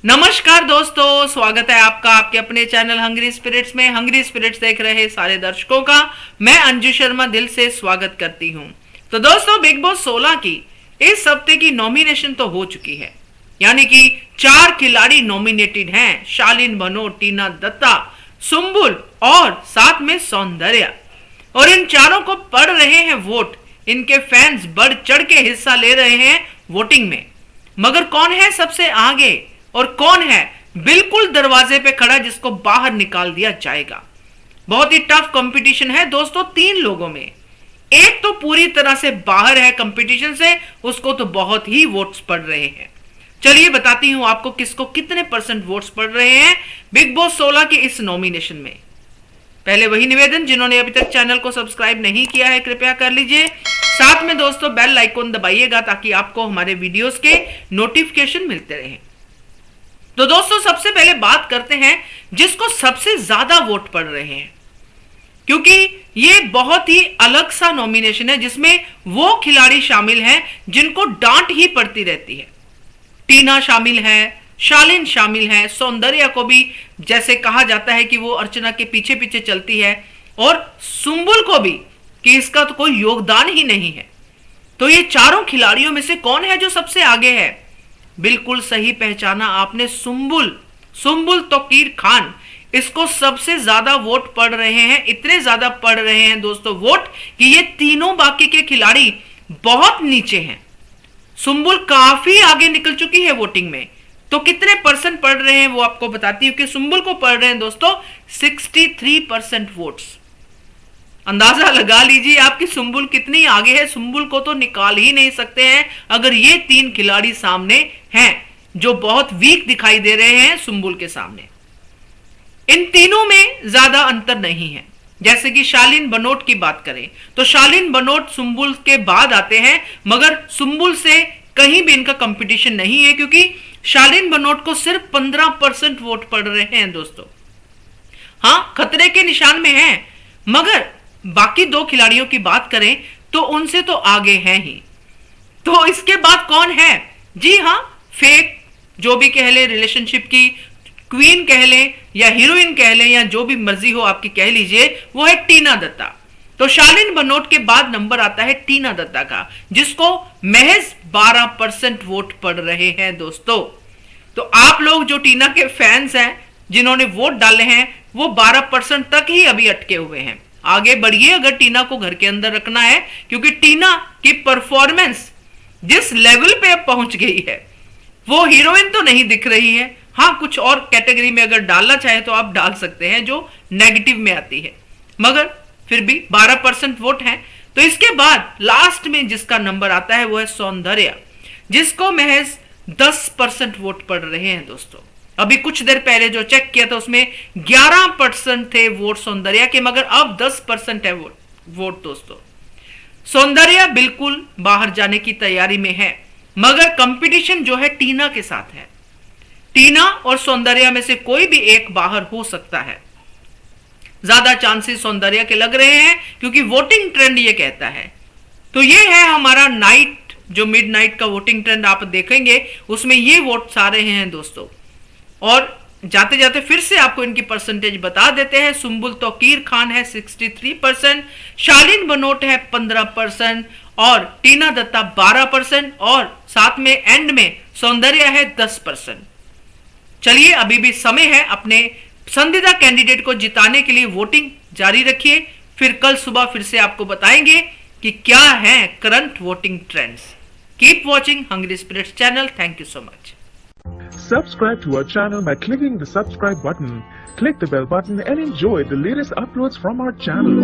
नमस्कार दोस्तों, स्वागत है आपका आपके अपने चैनल हंग्री स्पिरिट्स में। हंग्री स्पिरिट्स देख रहे सारे दर्शकों का मैं अंजू शर्मा दिल से स्वागत करती हूं। तो दोस्तों, बिग बॉस 16 की इस हफ्ते की नॉमिनेशन तो हो चुकी है, यानी कि 4 खिलाड़ी नॉमिनेटेड हैं। शालीन भनोट, टीना दत्ता, सुम्बुल और साथ में सौंदर्या। और इन चारों को पड़ रहे हैं वोट। इनके फैंस बढ़ चढ़ के हिस्सा ले रहे हैं वोटिंग में। मगर कौन है सबसे आगे और कौन है बिल्कुल दरवाजे पे खड़ा जिसको बाहर निकाल दिया जाएगा? बहुत ही टफ कंपटीशन है दोस्तों। 3 लोगों में एक तो पूरी तरह से बाहर है कंपटीशन से, उसको तो बहुत ही वोट्स पड़ रहे हैं। चलिए बताती हूं आपको किसको कितने % वोट्स पड़ रहे हैं बिग बॉस 16 के इस नॉमिनेशन में। पहले वही निवेदन, जिन्होंने अभी तक चैनल को सब्सक्राइब नहीं किया है कृपया कर लीजिए। साथ में दोस्तों बेल आइकन दबाइएगा ताकि आपको हमारे वीडियोस के नोटिफिकेशन मिलते रहें। तो दोस्तों सबसे पहले बात करते हैं जिसको सबसे ज्यादा वोट पड़ रहे हैं, क्योंकि ये बहुत ही अलग सा नॉमिनेशन है जिसमें वो खिलाड़ी शामिल हैं जिनको डांट ही पड़ती रहती है। टीना शामिल है, शालीन शामिल है, सौंदर्या को भी जैसे कहा जाता है कि वो अर्चना के पीछे पीछे चलती है, और सुम्बुल को भी कि इसका तो कोई योगदान ही नहीं है। तो ये चारों खिलाड़ियों में से कौन है जो सबसे आगे है? बिल्कुल सही पहचाना आपने, सुम्बुल तोकीर खान। इसको सबसे ज्यादा वोट पड़ रहे हैं। इतने ज्यादा पड़ रहे हैं दोस्तों वोट कि ये तीनों बाकी के खिलाड़ी बहुत नीचे हैं। सुम्बुल काफी आगे निकल चुकी है वोटिंग में। तो कितने % पड़ रहे हैं वो आपको बताती हूं कि सुम्बुल को पड़ रहे हैं दोस्तों 63% वोट्स। अंदाजा लगा लीजिए आपकी सुम्बुल कितनी आगे है। सुम्बुल को तो निकाल ही नहीं सकते हैं अगर ये 3 खिलाड़ी सामने हैं जो बहुत वीक दिखाई दे रहे हैं सुम्बुल के सामने। इन तीनों में ज्यादा अंतर नहीं है। जैसे कि शालीन भनोट की बात करें तो शालीन भनोट सुम्बुल के बाद आते हैं, मगर सुम्बुल से कहीं भी इनका कंपटीशन नहीं है, क्योंकि शालीन भनोट को सिर्फ 15% वोट पड़ रहे हैं दोस्तों। हाँ, खतरे के निशान में हैं, मगर बाकी 2 खिलाड़ियों की बात करें तो उनसे तो आगे हैं ही। तो इसके बाद कौन है? जी हाँ, फेक जो भी कह ले, रिलेशनशिप की क्वीन कह ले या हीरोइन कह ले या जो भी मर्जी हो आपकी कह लीजिए, वो है टीना दत्ता। तो शालीन भनोट के बाद नंबर आता है टीना दत्ता का, जिसको महज 12% वोट पड़ रहे हैं दोस्तों। तो आप लोग जो टीना के फैंस हैं जिन्होंने वोट डाले हैं वो 12% तक ही अभी अटके हुए हैं। आगे बढ़िए अगर टीना को घर के अंदर रखना है, क्योंकि टीना की परफॉर्मेंस जिस लेवल पे अब पहुंच गई है, वो हीरोइन तो नहीं दिख रही है। हाँ, कुछ और कैटेगरी में अगर डालना चाहे तो आप डाल सकते हैं जो नेगेटिव में आती है, मगर फिर भी 12% वोट है। तो इसके बाद लास्ट में जिसका नंबर आता है वो है सौंदर्या, जिसको महज 10% वोट पड़ रहे हैं दोस्तों। अभी कुछ देर पहले जो चेक किया था उसमें 11% थे वोट सौंदर्या के, मगर अब 10% है वोट दोस्तों। सौंदर्या बिल्कुल बाहर जाने की तैयारी में है, मगर कंपटीशन जो है टीना के साथ है। टीना और सौंदर्या में से कोई भी एक बाहर हो सकता है। ज्यादा चांसेस सौंदर्या के लग रहे हैं, क्योंकि वोटिंग ट्रेंड ये कहता है। तो ये है हमारा नाइट, जो मिडनाइट का वोटिंग ट्रेंड आप देखेंगे उसमें ये वोट्स आ रहे हैं दोस्तों। और जाते जाते फिर से आपको इनकी परसेंटेज बता देते हैं। सुम्बुल तोकीर खान है 63%, शालीन भनोट है 15% और टीना दत्ता 12%, और साथ में एंड में सौंदर्या है 10%। चलिए, अभी भी समय है अपने पसंदीदा कैंडिडेट को जिताने के लिए वोटिंग जारी रखिए। फिर कल सुबह फिर से आपको बताएंगे कि क्या है current voting trends. Keep watching hungry spirits channel. Thank you so much. Subscribe to our channel by clicking the subscribe button. Click the bell button and enjoy the latest uploads from our channel.